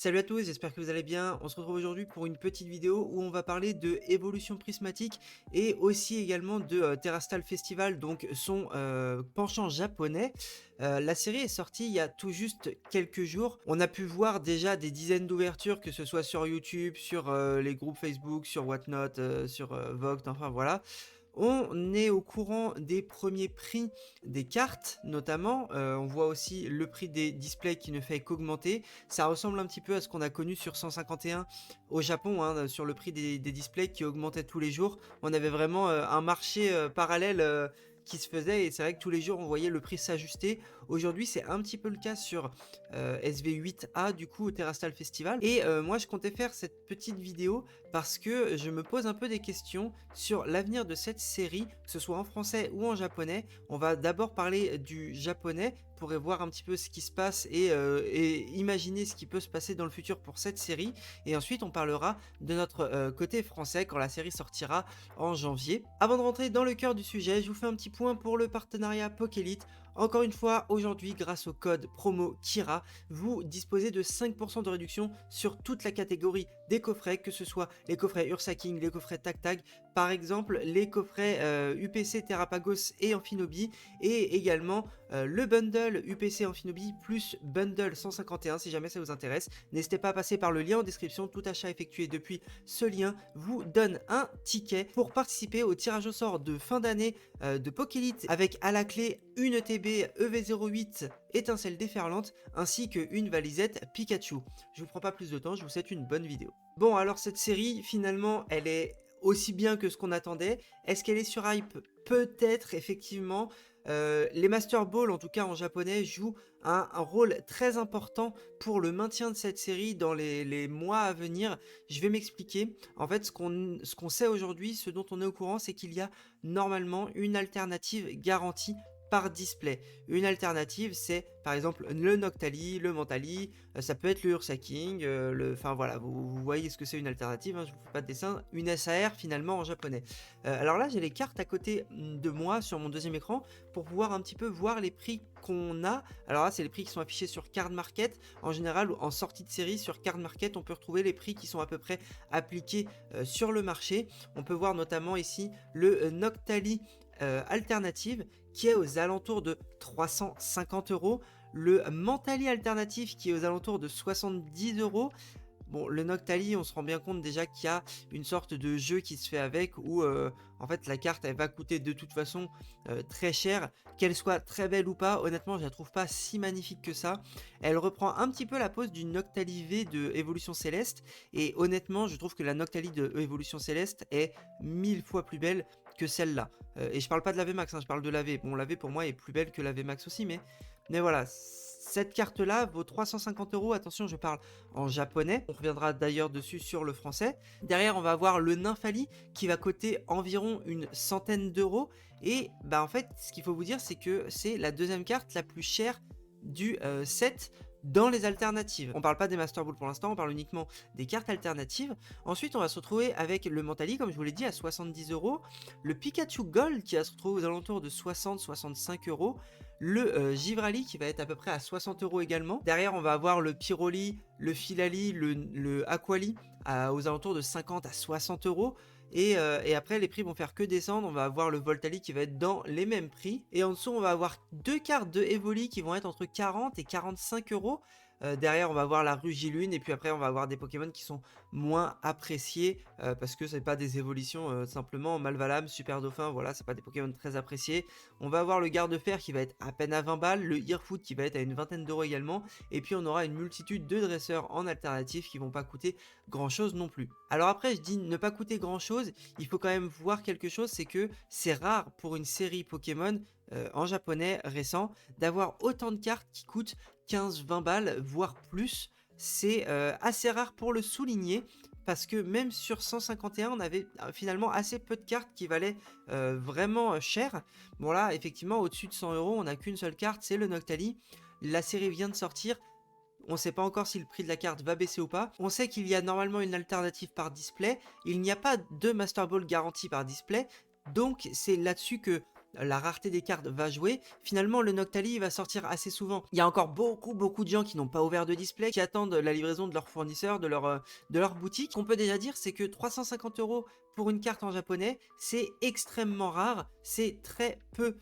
Salut à tous, j'espère que vous allez bien. On se retrouve aujourd'hui pour une petite vidéo où on va parler de évolution prismatique et aussi également de Terrastal Festival, donc son penchant japonais. La série est sortie il y a tout juste quelques jours. On a pu voir déjà des dizaines d'ouvertures, que ce soit sur YouTube, sur les groupes Facebook, sur Whatnot, sur Vogt, enfin voilà. On est au courant des premiers prix des cartes, notamment. On voit aussi le prix des displays qui ne fait qu'augmenter. Ça ressemble un petit peu à ce qu'on a connu sur 151 au Japon, hein, sur le prix des displays qui augmentait tous les jours. On avait vraiment un marché parallèle qui se faisait et c'est vrai que tous les jours on voyait le prix s'ajuster. Aujourd'hui c'est un petit peu le cas sur SV8A du coup au Terrastal Festival. Et moi je comptais faire cette petite vidéo parce que je me pose un peu des questions sur l'avenir de cette série, que ce soit en français ou en japonais. On va d'abord parler du japonais pour voir un petit peu ce qui se passe et imaginer ce qui peut se passer dans le futur pour cette série. Et ensuite, on parlera de notre côté français quand la série sortira en janvier. Avant de rentrer dans le cœur du sujet, je vous fais un petit point pour le partenariat Pokélite. Encore une fois, aujourd'hui, grâce au code promo KIRA, vous disposez de 5% de réduction sur toute la catégorie des coffrets, que ce soit les coffrets Ursa King, les coffrets Tag Tag, par exemple les coffrets UPC Terrapagos et Amphinobi, et également le bundle UPC Amphinobi plus bundle 151 si jamais ça vous intéresse. N'hésitez pas à passer par le lien en description, tout achat effectué depuis ce lien vous donne un ticket pour participer au tirage au sort de fin d'année de Pokélite avec à la clé une ETB EV08 étincelle déferlante ainsi qu'une valisette Pikachu. Je vous prends pas plus de temps, je vous souhaite une bonne vidéo. Bon, alors cette série, finalement, elle est aussi bien que ce qu'on attendait. Est-ce qu'elle est sur hype? Peut-être, effectivement. Les Master Ball, en tout cas en japonais, jouent un rôle très important pour le maintien de cette série dans les mois à venir. Je vais m'expliquer. En fait, ce qu'on sait aujourd'hui, ce dont on est au courant, c'est qu'il y a normalement une alternative garantie par display. Une alternative, c'est par exemple le Noctali, le Mentali, ça peut être le Ursa King, enfin voilà, vous voyez ce que c'est une alternative, hein, je vous fais pas de dessin, une SAR finalement en japonais. Alors là, j'ai les cartes à côté de moi sur mon deuxième écran pour pouvoir un petit peu voir les prix qu'on a. Alors là, c'est les prix qui sont affichés sur Card Market. En général, en sortie de série, sur Card Market, on peut retrouver les prix qui sont à peu près appliqués sur le marché. On peut voir notamment ici le Noctali alternative qui est aux alentours de 350 euros, le Mentali alternatif qui est aux alentours de 70 euros. Bon, le Noctali, on se rend bien compte déjà qu'il y a une sorte de jeu qui se fait avec où en fait la carte elle va coûter de toute façon très cher, qu'elle soit très belle ou pas. Honnêtement, je la trouve pas si magnifique que ça. Elle reprend un petit peu la pose du Noctali V de Évolution Céleste et honnêtement, je trouve que la Noctali de Évolution Céleste est 1000 fois plus belle que celle-là. Et je parle pas de la VMAX, hein, je parle de la V. Bon, la V pour moi est plus belle que la VMAX aussi, mais voilà. Cette carte-là vaut 350 euros. Attention, je parle en japonais. On reviendra d'ailleurs dessus sur le français. Derrière, on va avoir le Nymphali qui va coûter environ une centaine d'euros. Et bah en fait, ce qu'il faut vous dire, c'est que c'est la deuxième carte la plus chère du set dans les alternatives. On parle pas des Master Ball pour l'instant, on parle uniquement des cartes alternatives. Ensuite, on va se retrouver avec le Mentali, comme je vous l'ai dit, à 70 euros. Le Pikachu Gold qui va se retrouver aux alentours de 60-65 euros. Le Givrali qui va être à peu près à 60 euros également. Derrière, on va avoir le Pyroli, le Filali, le Aquali aux alentours de 50 à 60 euros. Et après, les prix vont faire que descendre. On va avoir le Voltali qui va être dans les mêmes prix. Et en dessous, on va avoir deux cartes de Evoli qui vont être entre 40 et 45 euros. Derrière, on va avoir la Rugilune. Et puis après, on va avoir des Pokémon qui sont moins appréciés parce que c'est pas des évolutions simplement. Malvalam, Super Dauphin, voilà, c'est pas des Pokémon très appréciés. On va avoir le Garde-Fer qui va être à peine à 20 balles. Le Earfoot qui va être à une vingtaine d'euros également. Et puis, on aura une multitude de dresseurs en alternative qui vont pas coûter grand chose non plus. Alors après, je dis ne pas coûter grand chose, il faut quand même voir quelque chose, c'est que c'est rare pour une série Pokémon en japonais récent d'avoir autant de cartes qui coûtent 15-20 balles, voire plus. C'est assez rare pour le souligner parce que même sur 151, on avait finalement assez peu de cartes qui valaient vraiment cher. Bon là, effectivement, au-dessus de 100 euros, on n'a qu'une seule carte, c'est le Noctali. La série vient de sortir. On ne sait pas encore si le prix de la carte va baisser ou pas. On sait qu'il y a normalement une alternative par display. Il n'y a pas de Master Ball garantie par display. Donc c'est là-dessus que la rareté des cartes va jouer, finalement le Noctali il va sortir assez souvent. Il y a encore beaucoup de gens qui n'ont pas ouvert de display, qui attendent la livraison de leur fournisseur, de leur boutique. Ce qu'on peut déjà dire, c'est que 350 € pour une carte en japonais, c'est extrêmement rare, c'est très peu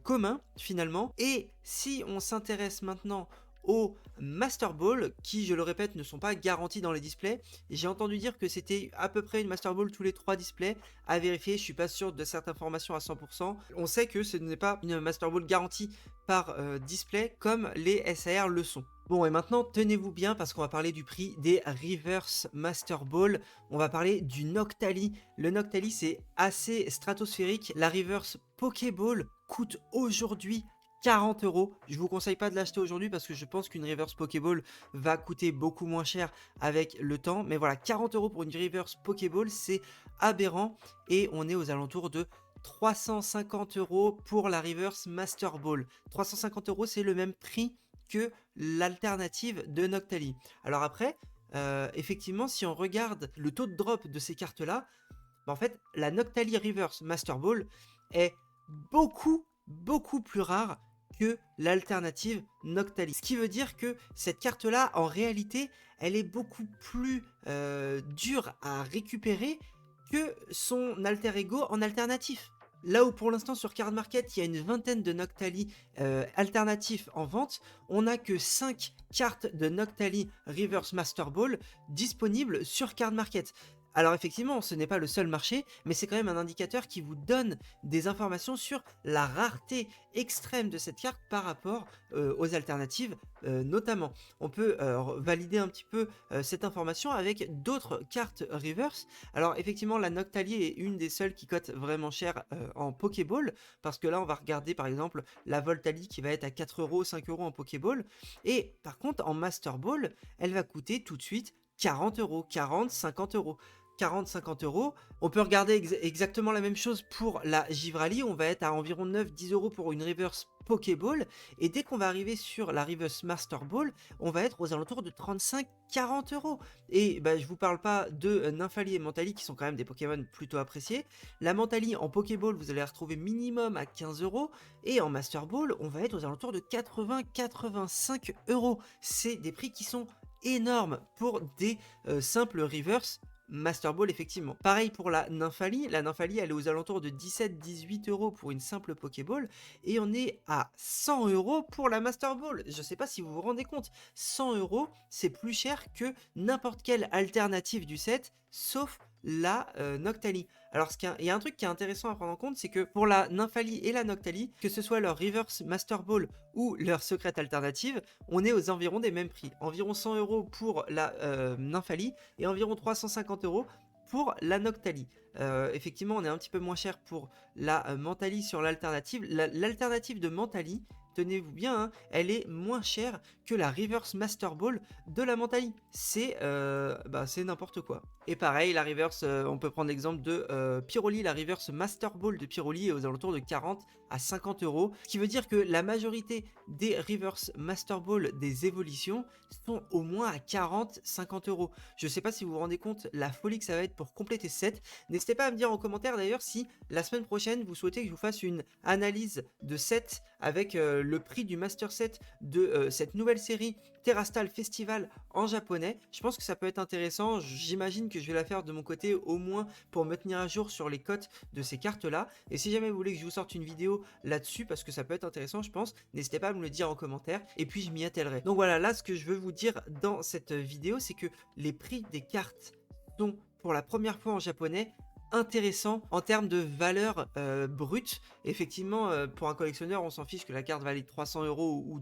commun finalement. Et si on s'intéresse maintenant aux Master Ball, qui je le répète ne sont pas garantis dans les displays, j'ai entendu dire que c'était à peu près une Master Ball tous les 3 displays, à vérifier, je suis pas sûr de cette information à 100%. On sait que ce n'est pas une Master Ball garantie par display comme les SAR le sont. Bon, et maintenant tenez-vous bien parce qu'on va parler du prix des Reverse Master Ball, on va parler du Noctali. Le Noctali c'est assez stratosphérique, la Reverse Pokéball coûte aujourd'hui 40 €. Je vous conseille pas de l'acheter aujourd'hui parce que je pense qu'une Reverse Pokéball va coûter beaucoup moins cher avec le temps. Mais voilà, 40 € pour une Reverse Pokéball, c'est aberrant. Et on est aux alentours de 350 € pour la Reverse Master Ball. 350 €, c'est le même prix que l'alternative de Noctali. Alors après, effectivement, si on regarde le taux de drop de ces cartes-là, bah en fait, la Noctali Reverse Master Ball est beaucoup plus rare que l'alternative Noctali. Ce qui veut dire que cette carte-là, en réalité, elle est beaucoup plus dure à récupérer que son alter ego en alternatif. Là où pour l'instant sur Card Market, il y a une vingtaine de Noctali alternatifs en vente, on n'a que 5 cartes de Noctali Reverse Master Ball disponibles sur Card Market. Alors effectivement, ce n'est pas le seul marché, mais c'est quand même un indicateur qui vous donne des informations sur la rareté extrême de cette carte par rapport aux alternatives notamment. On peut valider un petit peu cette information avec d'autres cartes reverse. Alors effectivement, la Noctali est une des seules qui cote vraiment cher en Pokéball, parce que là on va regarder par exemple la Voltali qui va être à 4 €, 5 € en Pokéball, et par contre en Master Ball, elle va coûter tout de suite 40 €, 40, 50 €. 40-50 €. On peut regarder exactement la même chose pour la Givrali, on va être à environ 9-10 € pour une Reverse Pokéball, et dès qu'on va arriver sur la Reverse Master Ball, on va être aux alentours de 35-40 €. Et bah, je vous parle pas de Nymphali et Mentali qui sont quand même des Pokémon plutôt appréciés. La Mentali en Pokéball, vous allez la retrouver minimum à 15 €, et en Master Ball, on va être aux alentours de 80-85 €. C'est des prix qui sont énormes pour des simples Reverse Master Ball effectivement. Pareil pour la Nymphali elle est aux alentours de 17-18 € pour une simple Pokéball, et on est à 100 € pour la Master Ball. Je sais pas si vous vous rendez compte, 100 € c'est plus cher que n'importe quelle alternative du set, sauf la Noctali. Alors il y a un truc qui est intéressant à prendre en compte, c'est que pour la Nymphali et la Noctali, que ce soit leur Reverse Master Ball ou leur secrète alternative, on est aux environs des mêmes prix. Environ 100 € pour la Nymphali et environ 350 € pour la Noctali. Effectivement, on est un petit peu moins cher pour la Mentali sur l'alternative. L'alternative de Mentali, tenez-vous bien, hein, elle est moins chère que la Reverse Master Ball de la Mentali. C'est n'importe quoi. Et pareil, la Reverse, on peut prendre l'exemple de Pyroli, la Reverse Master Ball de Pyroli est aux alentours de 40 à 50 €. Ce qui veut dire que la majorité des Reverse Master Ball des évolutions sont au moins à 40-50 €. Je sais pas si vous vous rendez compte la folie que ça va être pour compléter ce set. N'hésitez pas à me dire en commentaire d'ailleurs si la semaine prochaine vous souhaitez que je vous fasse une analyse de set avec le prix du master set de cette nouvelle série Terrastal Festival en japonais. Je pense que ça peut être intéressant, j'imagine que je vais la faire de mon côté au moins pour me tenir à jour sur les cotes de ces cartes là, et si jamais vous voulez que je vous sorte une vidéo là-dessus parce que ça peut être intéressant je pense, n'hésitez pas à me le dire en commentaire et puis je m'y attellerai. Donc voilà, là ce que je veux vous dire dans cette vidéo c'est que les prix des cartes sont pour la première fois en japonais intéressant en termes de valeur brute. Effectivement, pour un collectionneur, on s'en fiche que la carte valide 300 € ou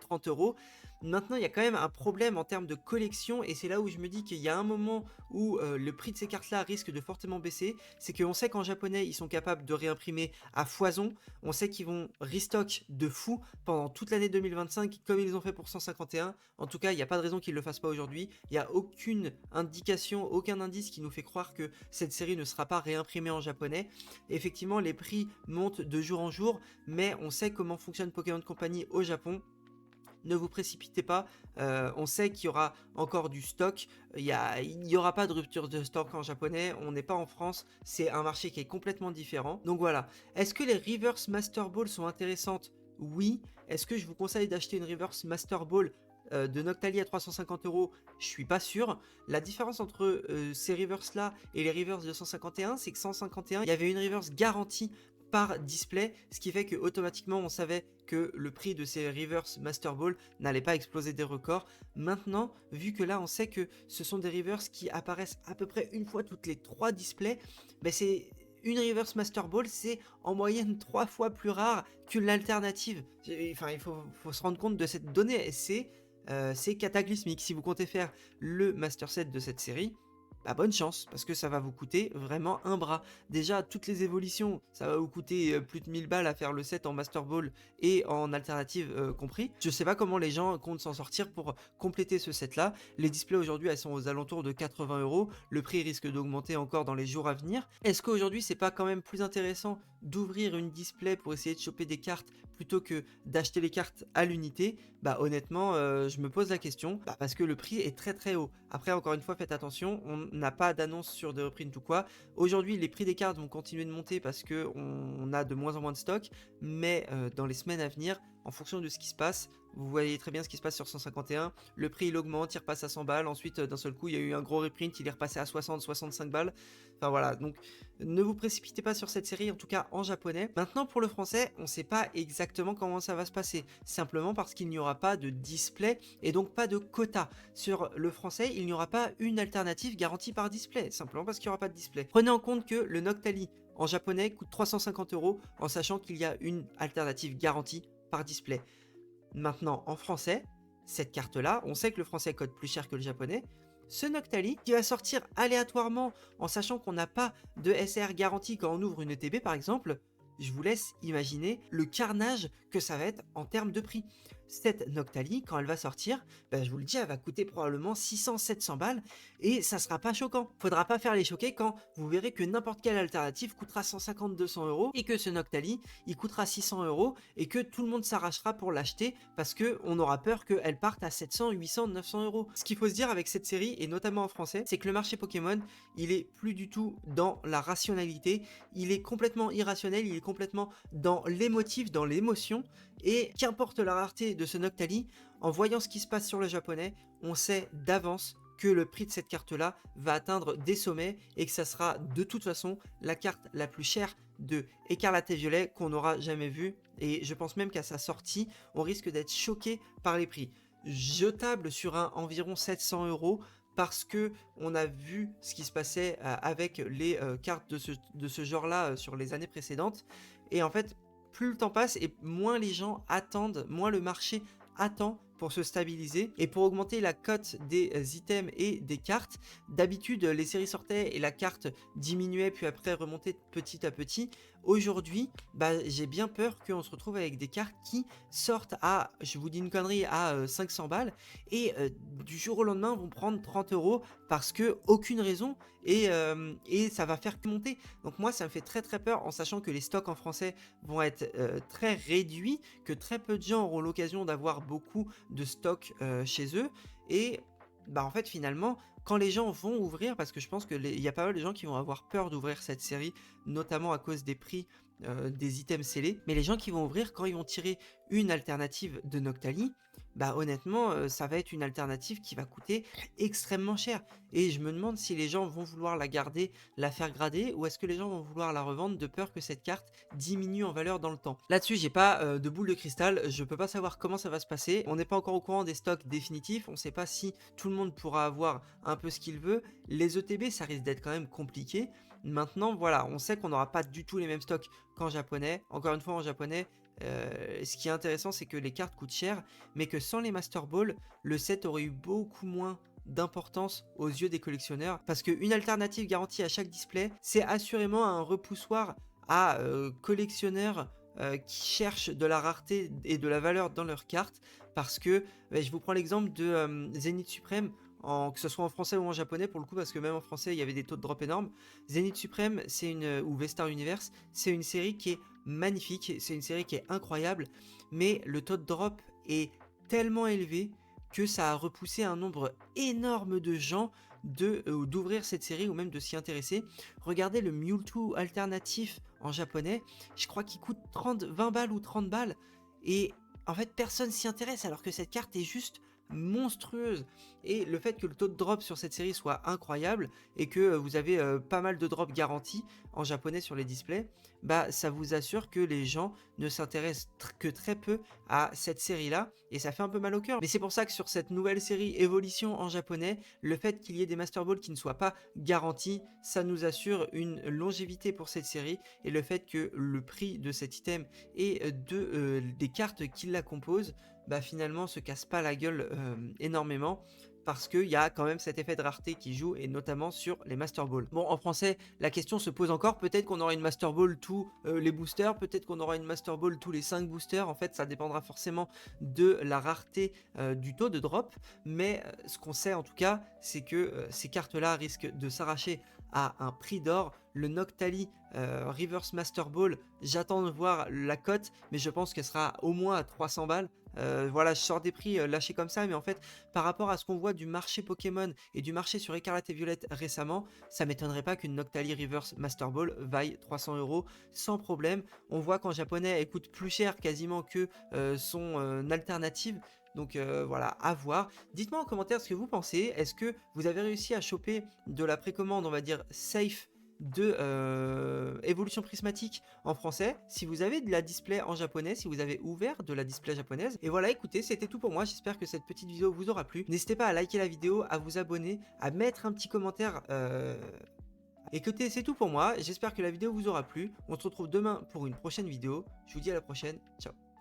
30 €. Maintenant, il y a quand même un problème en termes de collection, et c'est là où je me dis qu'il y a un moment où le prix de ces cartes-là risque de fortement baisser. C'est qu'on sait qu'en japonais, ils sont capables de réimprimer à foison. On sait qu'ils vont restock de fou pendant toute l'année 2025, comme ils ont fait pour 151. En tout cas, il n'y a pas de raison qu'ils ne le fassent pas aujourd'hui. Il n'y a aucune indication, aucun indice qui nous fait croire que cette série ne sera pas réimprimée en japonais. Effectivement, les prix montent de jour en jour, mais on sait comment fonctionne Pokémon Company au Japon. ne vous précipitez pas, on sait qu'il y aura encore du stock, il n'y aura pas de rupture de stock en japonais, on n'est pas en France, c'est un marché qui est complètement différent. Donc voilà, est-ce que les Reverse Master Ball sont intéressantes? Oui. Est-ce que je vous conseille d'acheter une Reverse Master Ball de Noctali à 350 euros? Je suis pas sûr. La différence entre ces reverse là et les reverse 251, c'est que 151, il y avait une reverse garantie par display, ce qui fait que automatiquement on savait que le prix de ces reverse Master Ball n'allait pas exploser des records. Maintenant, vu que là on sait que ce sont des reverse qui apparaissent à peu près une fois toutes les 3 displays, ben c'est une reverse Master Ball, c'est en moyenne 3 fois plus rare qu'une alternative. Enfin, faut se rendre compte de cette donnée. C'est cataclysmique. Si vous comptez faire le Master Set de cette série, bah bonne chance, parce que ça va vous coûter vraiment un bras. Déjà, toutes les évolutions, ça va vous coûter plus de 1000 balles à faire le set en Master Ball et en alternative compris. Je sais pas comment les gens comptent s'en sortir pour compléter ce set là. Les displays aujourd'hui, elles sont aux alentours de 80 euros. Le prix risque d'augmenter encore dans les jours à venir. Est-ce qu'aujourd'hui, c'est pas quand même plus intéressant d'ouvrir une display pour essayer de choper des cartes plutôt que d'acheter les cartes à l'unité? Bah honnêtement, je me pose la question, parce que le prix est très très haut. Après, encore une fois, faites attention, on n'a pas d'annonce sur des reprints ou quoi. Aujourd'hui, les prix des cartes vont continuer de monter parce que on a de moins en moins de stock, mais dans les semaines à venir, en fonction de ce qui se passe, vous voyez très bien ce qui se passe sur 151, le prix il augmente, il repasse à 100 balles, ensuite d'un seul coup il y a eu un gros reprint, il est repassé à 60-65 balles, enfin voilà, donc ne vous précipitez pas sur cette série, en tout cas en japonais. Maintenant pour le français, on ne sait pas exactement comment ça va se passer, simplement parce qu'il n'y aura pas de display et donc pas de quota. Sur le français, il n'y aura pas une alternative garantie par display, simplement parce qu'il n'y aura pas de display. Prenez en compte que le Noctali en japonais coûte 350 euros en sachant qu'il y a une alternative garantie par display. Maintenant, en français, cette carte-là, on sait que le français coûte plus cher que le japonais. Ce Noctali, qui va sortir aléatoirement en sachant qu'on n'a pas de SR garantie quand on ouvre une ETB par exemple, je vous laisse imaginer le carnage que ça va être en termes de prix. Cette Noctali, quand elle va sortir, je vous le dis, elle va coûter probablement 600-700 balles et ça sera pas choquant. Faudra pas faire les choquer quand vous verrez que n'importe quelle alternative coûtera 150-200 euros et que ce Noctali, il coûtera 600 euros et que tout le monde s'arrachera pour l'acheter parce que on aura peur qu'elle parte à 700, 800, 900 euros. Ce qu'il faut se dire avec cette série, et notamment en français, c'est que le marché Pokémon, il est plus du tout dans la rationalité, il est complètement irrationnel, il est complètement dans l'émotif, dans l'émotion, et qu'importe la rareté de ce Noctali, en voyant ce qui se passe sur le japonais, on sait d'avance que le prix de cette carte-là va atteindre des sommets et que ça sera de toute façon la carte la plus chère de Écarlate et Violet qu'on aura jamais vue. Et je pense même qu'à sa sortie, on risque d'être choqué par les prix. Je table sur un environ 700 euros parce que on a vu ce qui se passait avec les cartes de ce genre-là sur les années précédentes. Et en fait, plus le temps passe et moins les gens attendent, moins le marché attend pour se stabiliser et pour augmenter la cote des items et des cartes. D'habitude, les séries sortaient et la carte diminuait puis après remontait petit à petit. Aujourd'hui, j'ai bien peur qu'on se retrouve avec des cartes qui sortent à, je vous dis une connerie, à 500 balles et du jour au lendemain vont prendre 30 euros parce que aucune raison et ça va faire que monter. Donc moi, ça me fait très très peur en sachant que les stocks en français vont être très réduits, que très peu de gens auront l'occasion d'avoir beaucoup de stocks chez eux et en fait finalement quand les gens vont ouvrir, parce que je pense qu'il y a pas mal de gens qui vont avoir peur d'ouvrir cette série, notamment à cause des prix des items scellés, mais les gens qui vont ouvrir, quand ils vont tirer une alternative de Noctali, honnêtement, ça va être une alternative qui va coûter extrêmement cher. Et je me demande si les gens vont vouloir la garder, la faire grader, ou est-ce que les gens vont vouloir la revendre de peur que cette carte diminue en valeur dans le temps. Là-dessus, j'ai pas de boule de cristal, je peux pas savoir comment ça va se passer. On n'est pas encore au courant des stocks définitifs, on sait pas si tout le monde pourra avoir un peu ce qu'il veut. Les ETB, ça risque d'être quand même compliqué. Maintenant, voilà, on sait qu'on n'aura pas du tout les mêmes stocks qu'en japonais. Encore une fois, en japonais, ce qui est intéressant, c'est que les cartes coûtent cher, mais que sans les Master Ball, le set aurait eu beaucoup moins d'importance aux yeux des collectionneurs, parce qu'une alternative garantie à chaque display, c'est assurément un repoussoir à collectionneurs qui cherchent de la rareté et de la valeur dans leurs cartes, parce que je vous prends l'exemple de Zenith Supreme, que ce soit en français ou en japonais pour le coup, parce que même en français il y avait des taux de drop énormes. Zenith Supreme, ou V-Star Universe, c'est une série qui est magnifique, c'est une série qui est incroyable, mais le taux de drop est tellement élevé que ça a repoussé un nombre énorme de gens d'ouvrir cette série ou même de s'y intéresser. Regardez le Mewtwo alternatif en japonais, je crois qu'il coûte 20 balles ou 30 balles, et en fait personne s'y intéresse alors que cette carte est juste monstrueuse. Et le fait que le taux de drop sur cette série soit incroyable et que vous avez pas mal de drops garantis en japonais sur les displays, bah ça vous assure que les gens ne s'intéressent que très peu à cette série là, et ça fait un peu mal au cœur. Mais c'est pour ça que sur cette nouvelle série Evolution en japonais, le fait qu'il y ait des Master Ball qui ne soient pas garantis, ça nous assure une longévité pour cette série, et le fait que le prix de cet item et des cartes qui la composent, bah finalement se casse pas la gueule énormément, parce qu'il y a quand même cet effet de rareté qui joue, et notamment sur les Master Ball. Bon, en français, la question se pose encore, peut-être qu'on aura une Master Ball tous les boosters, peut-être qu'on aura une Master Ball tous les 5 boosters, en fait ça dépendra forcément de la rareté du taux de drop, mais ce qu'on sait en tout cas, c'est que ces cartes-là risquent de s'arracher à un prix d'or. Le Noctali Reverse Master Ball, j'attends de voir la cote, mais je pense qu'elle sera au moins à 300 balles. Voilà, je sors des prix lâchés comme ça, mais en fait, par rapport à ce qu'on voit du marché Pokémon et du marché sur Écarlate et Violette récemment, ça m'étonnerait pas qu'une Noctali Reverse Master Ball vaille 300 € sans problème. On voit qu'en japonais, elle coûte plus cher quasiment que son alternative. Donc voilà, à voir. Dites-moi en commentaire ce que vous pensez. Est-ce que vous avez réussi à choper de la précommande, on va dire, safe de évolution prismatique en français, si vous avez de la display en japonais, si vous avez ouvert de la display japonaise. Et voilà, écoutez, c'était tout pour moi, j'espère que cette petite vidéo vous aura plu. N'hésitez pas à liker la vidéo, à vous abonner, à mettre un petit commentaire. Écoutez, c'est tout pour moi, j'espère que la vidéo vous aura plu. On se retrouve demain pour une prochaine vidéo. Je vous dis à la prochaine, ciao.